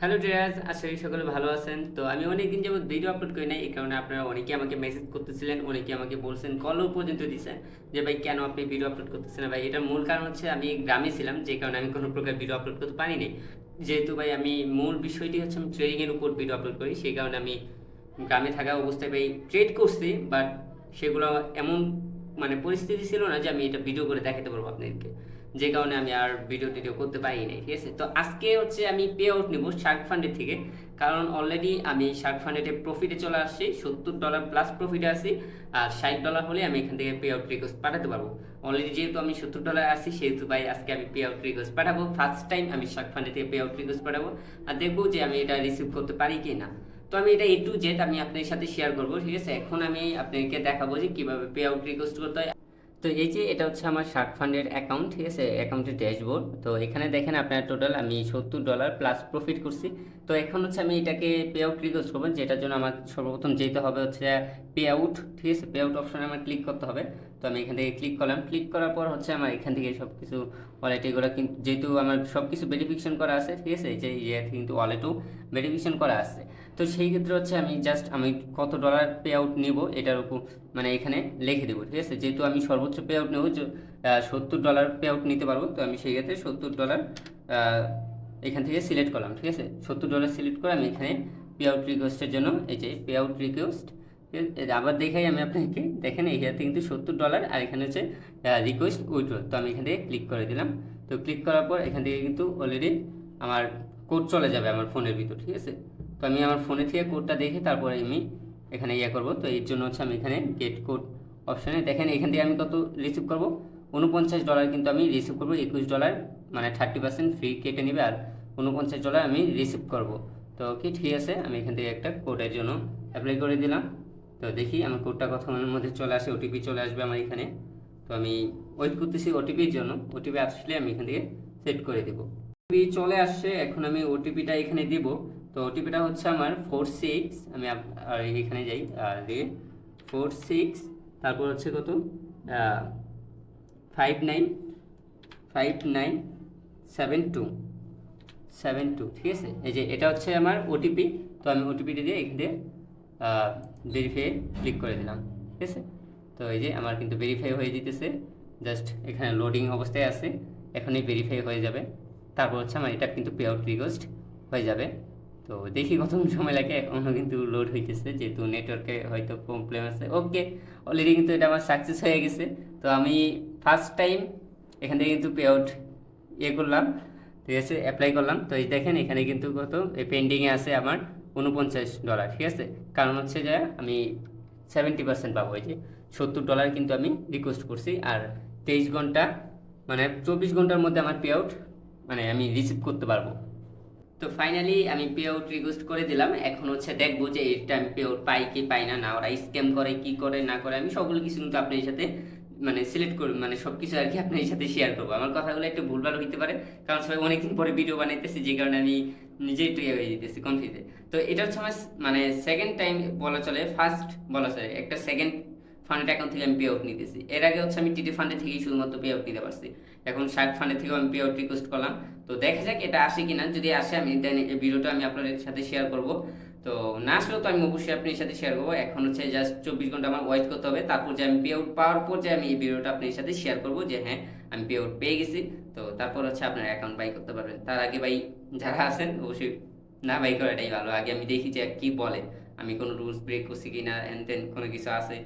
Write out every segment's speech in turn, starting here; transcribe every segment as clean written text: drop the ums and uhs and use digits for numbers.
Hello dears, আশা করি সকলে ভালো আছেন। তো আমি অনেকদিন যাবত ভিডিও আপলোড করি নাই, এই কারণে আপনারা অনেকে আমাকে মেসেজ করতেছিলেন, অনেকে আমাকে বলছেন, কলও পর্যন্ত দিচ্ছেন যে ভাই কেন আপনি ভিডিও আপলোড করতেছেন না। ভাই এটার মূল কারণ হচ্ছে আমি গ্রামে ছিলাম, যে কারণে আমি কোনো প্রকার ভিডিও আপলোড করতে পারিনি। যেহেতু ভাই আমি মূল বিষয়টি হচ্ছে আমি ট্রেডিংয়ের উপর ভিডিও আপলোড করি, সেই কারণে আমি গ্রামে থাকা অবস্থায় ভাই ট্রেড করছি, বাট সেগুলো এমন মানে পরিস্থিতি ছিল না যে আমি এটা ভিডিও করে দেখাতে পারবো আপনাদেরকে, যে কারণে আমি আর ভিডিও টিডিও করতে পারি নাই। ঠিক আছে, তো আজকে হচ্ছে আমি পে আউট নেবো শার্ক ফান্ডের থেকে, কারণ অলরেডি আমি শার্ক ফান্ডেতে প্রফিটে চলে আসছি, $70 প্লাস প্রফিটে আছি। আর $60 হলে আমি এখান থেকে পে আউট রিকোয়েস্ট পাঠাতে পারবো। অলরেডি যেহেতু আমি $70 আসছি, সেহেতু ভাই আজকে আমি পে আউট রিকোয়েস্ট পাঠাবো। ফার্স্ট টাইম আমি শার্ক ফান্ডে থেকে পে আউট রিকোয়েস্ট পাঠাবো, আর দেখবো যে আমি এটা রিসিভ করতে পারি কি না। তো আমি এটা A to Z আমি আপনাদের সাথে শেয়ার করবো। ঠিক আছে, এখন আমি আপনাদেরকে দেখাবো যে কিভাবে পে আউট রিকোয়েস্ট করতে হয়। তো এই যে এটা হচ্ছে আমার শার্ক ফান্ডের অ্যাকাউন্ট। ঠিক আছে, অ্যাকাউন্টের ড্যাশবোর্ড। তো এখানে দেখেন আপনার টোটাল আমি $70 প্লাস প্রফিট করছি। তো এখন হচ্ছে আমি এটাকে পে আউট রিকোয়েস্ট করবো, যেটার জন্য আমার সর্বপ্রথম যেতে হবে হচ্ছে পে আউট। ঠিক আছে, পে আউট অপশনে আমার ক্লিক করতে হবে। তো আমি এখান থেকে ক্লিক করলাম, ক্লিক করার পর হচ্ছে আমার এখান থেকে সব কিছু ওয়ালেট এগুলো কিন্তু যেহেতু আমার সব কিছু ভেরিফিকেশন করা আছে। ঠিক আছে, এই যে কিন্তু ওয়ালেটও ভেরিফিকেশন করা আছে। তো সেই ক্ষেত্রে হচ্ছে আমি জাস্ট আমি কত ডলার পে আউট নিব এটার উপর মানে এখানে লিখে দেবো। ঠিক আছে, যেহেতু আমি সর্বোচ্চ পে আউট নেবো $70 পে আউট নিতে পারবো, তো আমি সেই ক্ষেত্রে $70 এখান থেকে সিলেক্ট করলাম। ঠিক আছে, $70 সিলেক্ট করে আমি এখানে পে আউট রিকোয়েস্টের জন্য এই যে পে আউট রিকোয়েস্ট আবার দেখাই আমি আপনাকে। দেখেন এখানে কিন্তু $70 আর এখানে হচ্ছে রিকোয়েস্ট উইথড্র। তো আমি এখান থেকে ক্লিক করে দিলাম। তো ক্লিক করার পর এখান থেকে কিন্তু অলরেডি আমার কোড চলে যাবে আমার ফোনের ভিতর। ঠিক আছে, তো আমি আমার ফোনে থেকে কোডটা দেখে তারপরে আমি এখানে করবো। তো এর জন্য হচ্ছে আমি এখানে গেট কোড অপশানে দেখেন এখান থেকে আমি কত রিসিভ করবো, $49 কিন্তু আমি রিসিভ করবো। $21 মানে 30% ফ্রি কেটে নেবে, আর $49 আমি রিসিভ করবো। তো ওকে, ঠিক আছে, আমি এখান থেকে একটা কোডের জন্য অ্যাপ্লাই করে দিলাম। তো দেখি আমার কোডটা কতক্ষণের মধ্যে চলে আসে, ওটিপি চলে আসবে আমার এখানে। তো আমি ওয়েট করতেছি ওটিপির জন্য। ওটিপি আসলে আমি এখান থেকে সেট করে দেবো। ওটিপি চলে আসছে, এখন আমি ওটিপিটা এখানে দিব। তো ওটিপিটা হচ্ছে আমার 46, আমি আর এখানে যাই আর দিয়ে 46, তারপর হচ্ছে কত 595972। ঠিক আছে, এই যে এটা হচ্ছে আমার ওটিপি। তো আমি ওটিপিটা দিয়ে এখানে ভেরিফাই ক্লিক করে দিলাম। ঠিক আছে, তো এই যে আমার কিন্তু ভেরিফাই হয়ে যেতেছে, জাস্ট এখানে লোডিং অবস্থায় আছে, এখনই ভেরিফাই হয়ে যাবে। তারপর হচ্ছে আমার এটা কিন্তু পে আউট রিকোয়েস্ট হয়ে যাবে। তো দেখি কতক্ষণ সময় লাগে, এখনও কিন্তু লোড হইতেছে, যেহেতু নেটওয়ার্কে হয়তো প্রবলেম আছে। ওকে, অলরেডি কিন্তু এটা আমার সাকসেস হয়ে গেছে। তো আমি ফার্স্ট টাইম এখান থেকে কিন্তু পে আউট করলাম। ঠিক আছে, অ্যাপ্লাই করলাম। তো এই দেখেন এখানে কিন্তু কত পেন্ডিংয়ে আছে আমার $49। ঠিক আছে, কারণ হচ্ছে যে আমি 70% পাবো। এই যে $70 কিন্তু আমি রিকোয়েস্ট করছি, আর 23 ঘন্টা মানে 24 ঘন্টার মধ্যে আমার পে আউট মানে আমি রিসিভ করতে পারবো। তো ফাইনালি আমি পে আউট রিকোয়েস্ট করে দিলাম। এখন হচ্ছে দেখবো যে এটা আমি পে আউট পাই কি পাই না, না ওরা স্ক্যাম করে কি করে না করে, আমি সকল কিছু কিন্তু আপনার সাথে মানে সিলেক্ট করব, মানে সব কিছু আর কি আপনার সাথে শেয়ার করবো। আমার কথাগুলো একটু ভুলভাল হইতে পারে, কারণ সবাই অনেকদিন পরে ভিডিও বানাইতেছি, যে কারণে আমি নিজেই একটু হয়ে যেতেছি কনফিউজে। তো এটা হচ্ছে আমার মানে সেকেন্ড টাইম বলা চলে, ফার্স্ট বলা চলে, একটা সেকেন্ড ফান্ড অ্যাকাউন্ট থেকে আমি পে আউট নিতেছি। এর আগে হচ্ছে আমি টিটি ফান্ডে থেকেই শুধুমাত্র পে আউট নিতে পারছি, এখন শার্ক ফান্ডে থেকেও আমি পে আউট রিকোয়েস্ট করলাম। তো দেখা যাক এটা আসে কিনা, যদি আসে আমি দেন এই ভিডিওটা আমি আপনাদের সাথে শেয়ার করব। তো না আসলেও তো আমি অবশ্যই আপনার সাথে শেয়ার করবো। এখন হচ্ছে জাস্ট 24 ঘন্টা আমার ওয়েট করতে হবে, তারপর যে আমি পে আউট পাওয়ার পর যে আমি এই ভিডিওটা আপনার সাথে শেয়ার করবো যে হ্যাঁ আমি পে আউট পেয়ে গেছি। তো তারপর হচ্ছে আপনার অ্যাকাউন্ট বাই করতে পারবেন। তার আগে ভাই যারা আছেন অবশ্যই না বাই করাটাই ভালো। আগে আমি দেখি যে কি বলে, আমি কোনো রুলস ব্রেক করছি কিনা, এন তেন কোনো কিছু আছে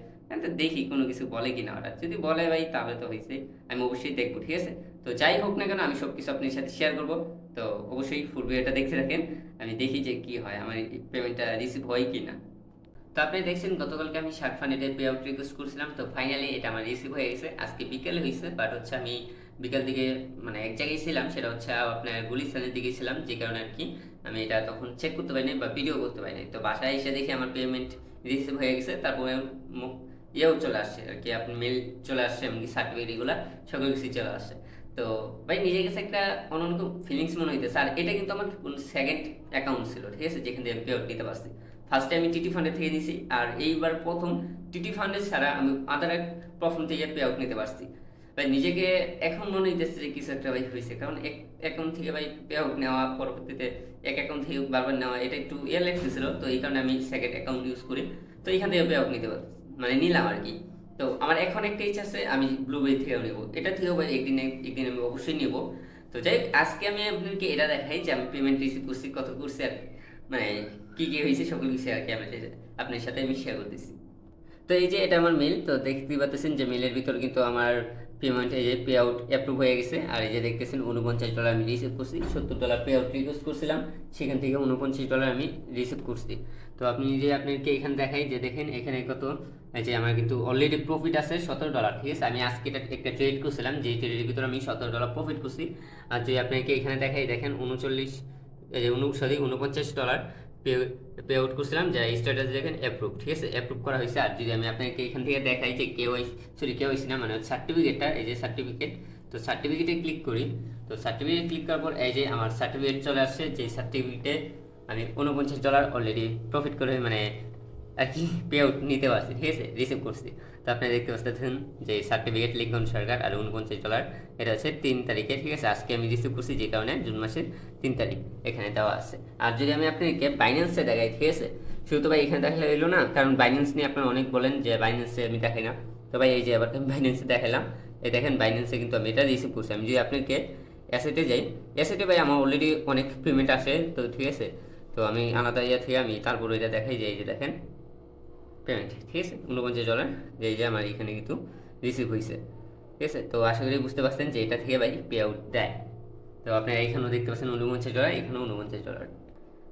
দেখি কোনো কিছু বলে কিনা। ওরা যদি বলে ভাই তাহলে তো হয়েছে, আমি অবশ্যই দেখবো। ঠিক আছে, তো যাই হোক না কেন আমি সব কিছু আপনার সাথে শেয়ার করবো। তো অবশ্যই ফুল ভিডিওটা দেখতে থাকেন, আমি দেখি যে কি হয়, আমার পেমেন্টটা রিসিভ হয় কি না। তো আপনি দেখছেন গতকালকে আমি শার্ক ফান্ডে পে আউট রিকোয়েস্ট করছিলাম, তো ফাইনালি এটা আমার রিসিভ হয়ে গেছে। আজকে বিকেলে হয়েছে, বাট হচ্ছে আমি বিকাল দিকে মানে এক জায়গায় ছিলাম, সেটা হচ্ছে আপনার গুলিস্তানের দিকে ছিলাম, যে কারণে আর কি আমি এটা তখন চেক করতে পারিনি বা ভিডিও করতে পারিনি। তো বাসায় এসে দেখি আমার পেমেন্ট রিসিভ হয়ে গেছে, তারপরে ইয়েও চলে আসছে আর কি, আপনার মেল চলে আসছে, এমনকি সার্টিফিকেট এগুলো সকল কিছু চলে আসছে। তো ভাই নিজের কাছে একটা অন্যরকম ফিলিংস মনে হইতেছে। আর এটা কিন্তু আমার সেকেন্ড অ্যাকাউন্ট ছিল, ঠিক আছে, যেখান থেকে আমি পে আউট নিতে পারছি। ফার্স্টে আমি টিটি ফান্ডে থেকে দিছি, আর এইবার প্রথম টিটি ফান্ডে ছাড়া আমি আদার এক প্ল্যাটফর্ম থেকে পে আউট নিতে পারছি। ভাই নিজেকে এখন মনে হইতেছে যে কিছু একটা ভাই হয়েছে, কারণ এক অ্যাকাউন্ট থেকে ভাই পে আউট নেওয়া, পরবর্তীতে এক অ্যাকাউন্ট থেকে বারবার নেওয়া, এটা একটু লাগতেছিল। তো এই কারণে আমি সেকেন্ড অ্যাকাউন্ট ইউজ করি। তো এখান থেকে পে আউট নিতে পারছি, মানে নিলাম আর কি। তো আমার এখন একটা ইচ্ছা আছে, আমি ব্লুবেরি থেকেও নেবো, এটা থেকেও ভাই একদিন একদিন আমি অবশ্যই নেবো। তো যাই হোক, আজকে আমি আপনাকে এটা দেখাই যে আমি পেমেন্ট রিসিভ করছি, কত করছি, আর মানে কি কি হয়েছে সকল কিছু আর কি আমি আপনার সাথে আমি শেয়ার করতেছি। তো এই যে এটা আমার মেল, তো দেখতে পাচ্ছেন যে মেলের ভিতর কিন্তু আমার পেমেন্ট, এই যে পে আউট অ্যাপ্রুভ হয়ে গেছে। আর এই যে দেখতেছেন $49 আমি রিসিভ করছি, $70 পে আউট রিকোয়েস্ট করছিলাম, সেখান থেকে $49 আমি রিসিভ করছি। তো আপনি যে আপনাকে এখানে দেখাই যে দেখেন এখানে কত, এই যে আমার কিন্তু অলরেডি প্রফিট আছে $17, ঠিক আছে। আমি আজকে এটা একটা ট্রেড করছিলাম, যে ট্রেডের ভিতরে আমি $17 প্রফিট করছি। আর যে আপনাকে এখানে দেখাই দেখেন 39, এই যে $49 পে পে আউট করছিলাম, যা স্ট্যাটাস দেখেন অ্যাপ্রুভ, ঠিক আছে, অ্যাপ্রুভ করা হয়েছে। আর যদি আমি আপনাকে এখান থেকে দেখাই যে কেওয়াইসি না, মানে সার্টিফিকেটটা, এই যে সার্টিফিকেট, তো সার্টিফিকেটে ক্লিক করি। তো সার্টিফিকেট ক্লিক করার পর এই যে আমার সার্টিফিকেট চলে আসছে, যে সার্টিফিকেটে আমি $49 অলরেডি প্রফিট করে, মানে আর কি পে আউট নিতে পারছি, ঠিক আছে, রিসিভ করছি। তো আপনি দেখতে পাচ্ছেন যে সার্টিফিকেট লিঙ্কন সরকার আর $49, এটা হচ্ছে 3 তারিখে, ঠিক আছে। আজকে আমি রিসিভ করছি, যে কারণে জুন মাসের 3 তারিখ এখানে দেওয়া আছে। আর যদি আমি আপনাকে বাইন্যান্সে দেখাই, ঠিক আছে, শুধু তো ভাই এখানে দেখালে এলো না, কারণ বাইন্যান্স নিয়ে আপনারা অনেক বলেন যে বাইন্যান্সে আমি দেখাই না। তো ভাই এই যে আবার আমি বাইন্যান্সে দেখালাম, এই দেখেন বাইন্যান্সে কিন্তু আমি এটা রিসিভ করছি। আমি যদি আপনাকে অ্যাসেটে যাই, অ্যাসেটে ভাই আমার অলরেডি অনেক পেমেন্ট আসে, তো ঠিক আছে। তো আমি আলাদা ইয়া থেকে আমি তারপর এটা দেখাই যে এই যে দেখেন পেমেন্ট, ঠিক আছে, $49, যে এই যে আমার এখানে কিন্তু রিসিভ হয়েছে, ঠিক আছে। তো আশা করি বুঝতে পারছেন যে এটা থেকে ভাই পে আউট দেয়। তো আপনারা এখানেও দেখতে পাচ্ছেন $49, এখানেও $49।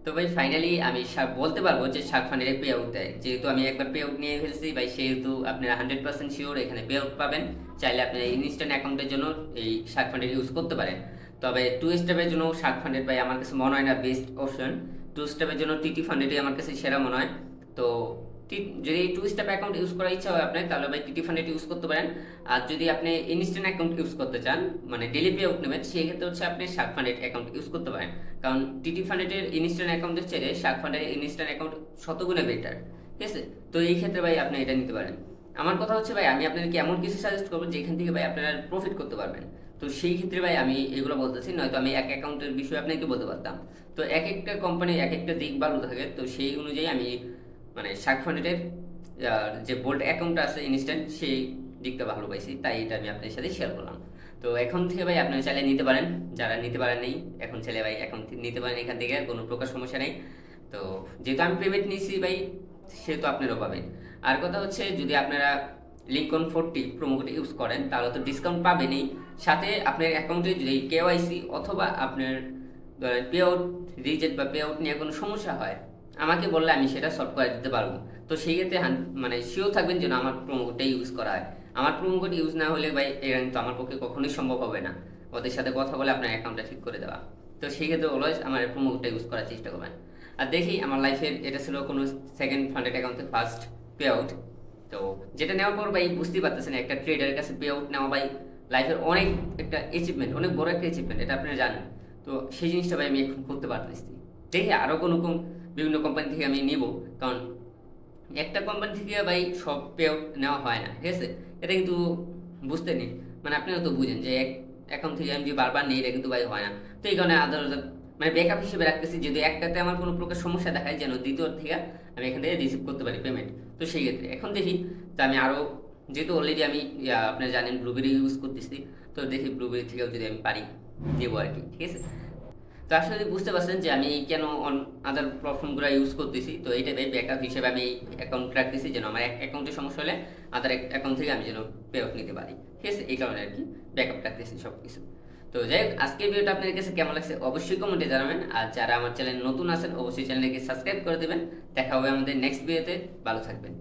তো ভাই ফাইনালি আমি বলতে পারবো যে শার্ক ফান্ডের পে আউট দেয়, যেহেতু আমি একবার পে আউট নিয়ে ফেলছি ভাই, সেহেতু আপনারা 100% শিওর এখানে পে আউট পাবেন। চাইলে আপনি ইনস্ট্যান্ট অ্যাকাউন্টের জন্য এই শার্ক ফান্ডের ইউজ করতে পারেন। তবে 2 স্টেপের জন্য শার্ক ফান্ডের ভাই আমার কাছে মনে হয় না বেস্ট অপশন। 2 স্টেপের জন্য টিটি ফান্ডেরই আমার কাছে সেরা মনে হয়। তো যদি 2 স্টেপ অ্যাকাউন্ট ইউজ করার ইচ্ছা হয় আপনার, তাহলে ভাই টিটি ফান্ডেড ইউজ করতে পারেন। আর যদি আপনি ইনস্ট্যান্ট অ্যাকাউন্ট ইউজ করতে চান, মানে ডেলি পে আউট নেবেন, সেই ক্ষেত্রে হচ্ছে আপনি শার্ক ফান্ডেড অ্যাকাউন্ট ইউজ করতে পারেন। কারণ টিটি ফান্ডেডের ইনস্ট্যান্ট অ্যাকাউন্টের চেয়ে শার্ক ফান্ডের ইনস্ট্যান্ট অ্যাকাউন্ট শতগুণে বেটার, ঠিক আছে। তো এই ক্ষেত্রে ভাই আপনি এটা নিতে পারেন। আমার কথা হচ্ছে ভাই, আমি আপনাদেরকে এমন কিছু সাজেস্ট করবো যেখান থেকে ভাই আপনারা প্রফিট করতে পারবেন। তো সেই ক্ষেত্রে ভাই আমি এগুলো বলতেছি, নয়তো আমি এক অ্যাকাউন্টের বিষয়ে আপনাকে বলতে পারতাম। তো এক একটা কোম্পানির এক একটা দিক ভালো থাকে, তো সেই অনুযায়ী আমি মানে শার্ক ফান্ডের যে বোল্ড অ্যাকাউন্টটা আছে ইনস্ট্যান্ট, সেই দিকটা ভালো পাইছি, তাই এটা আমি আপনার সাথে শেয়ার করলাম। তো এখন থেকে ভাই আপনারা চাইলে নিতে পারেন, যারা নিতে পারেন নেই এখন চাইলে ভাই এখন নিতে পারেন, এখান থেকে কোনো প্রকার সমস্যা নেই। তো যেহেতু আমি পেমেন্ট নিয়েছি ভাই, সেহেতু আপনারাও পাবেন। আর কথা হচ্ছে, যদি আপনারা লিঙ্কন 40 প্রোমো কোড ইউজ করেন, তাহলে তো ডিসকাউন্ট পাবেনই, সাথে আপনার অ্যাকাউন্টে যদি কেওয়াইসি অথবা আপনার পে আউট রিজেক্ট বা পে আউট নিয়ে কোনো সমস্যা হয়, আমাকে বললে আমি সেটা সলভ করে দিতে পারবো। তো সেই ক্ষেত্রে মানে শিওর থাকবেন যেন আমার প্রোমো কোডটা ইউজ করা হয়। আমার প্রোমো কোড ইউজ না হলে ভাই এটা কিন্তু আমার পক্ষে কখনোই সম্ভব হবে না ওদের সাথে কথা বলে আপনার অ্যাকাউন্টটা ঠিক করে দেওয়া। তো সেই ক্ষেত্রে অলওয়েজ আমার প্রোমো কোডটা ইউজ করার চেষ্টা করবেন। আর দেখি আমার লাইফের এটা ছিল কোনো সেকেন্ড ফান্ডেড অ্যাকাউন্টে ফার্স্ট পে আউট। তো যেটা নেওয়ার পর ভাই বুঝতেই পারতেছেন, একটা ট্রেডারের কাছে পে আউট নেওয়া ভাই লাইফের অনেক একটা অ্যাচিভমেন্ট, অনেক বড় একটা অ্যাচিভমেন্ট, এটা আপনারা জানেন। তো সেই জিনিসটা ভাই আমি এখন করতে পারতেছি। দেখি আরও কোনো বিভিন্ন কোম্পানি থেকে আমি নিব, কারণ একটা কোম্পানি থেকে ভাই সব পে আউট নেওয়া হয় না, ঠিক আছে। এটা কিন্তু বুঝতে নেই, মানে আপনারা তো বুঝেন যে এক অ্যাকাউন্ট থেকে আমি যদি বারবার নিই, এটা কিন্তু ভাই হয় না। তো এই কারণে আদার মানে ব্যাকআপ হিসেবে রাখতেছি, যদি একটাতে আমার কোনো প্রকার সমস্যা দেখায়, যেন দ্বিতীয় থেকে আমি এখান থেকে রিসিভ করতে পারি পেমেন্ট। তো সেই ক্ষেত্রে এখন দেখি, তো আমি আরও, যেহেতু অলরেডি আমি আপনারা জানেন ব্লুবেরি ইউজ করতেছি, তো দেখি ব্লুবেরি থেকেও যদি আমি পারি দেবো আর কি, ঠিক আছে। তো আসলে বুঝতে পারছেন যে আমি কেন আদার প্ল্যাটফর্মগুলো ইউজ করতেছি। তো এইটা ভাই ব্যাকআপ হিসেবে আমি এই অ্যাকাউন্ট রাখতেছি, যেন আমার এক অ্যাকাউন্টে সমস্যা হলে আদার অ্যাকাউন্ট থেকে আমি যেন পে আউট নিতে পারি, ঠিক আছে। এই কারণে আর কি ব্যাকআপ রাখতেছি সব কিছু। তো যাই হোক, আজকের ভিডিওটা আপনাদের কাছে কেমন লাগছে অবশ্যই কমেন্টে জানাবেন। আর যারা আমার চ্যানেল নতুন আছেন অবশ্যই চ্যানেলকে সাবস্ক্রাইব করে দেবেন। দেখা হবে আমাদের নেক্সট ভিডিওতে, ভালো থাকবেন।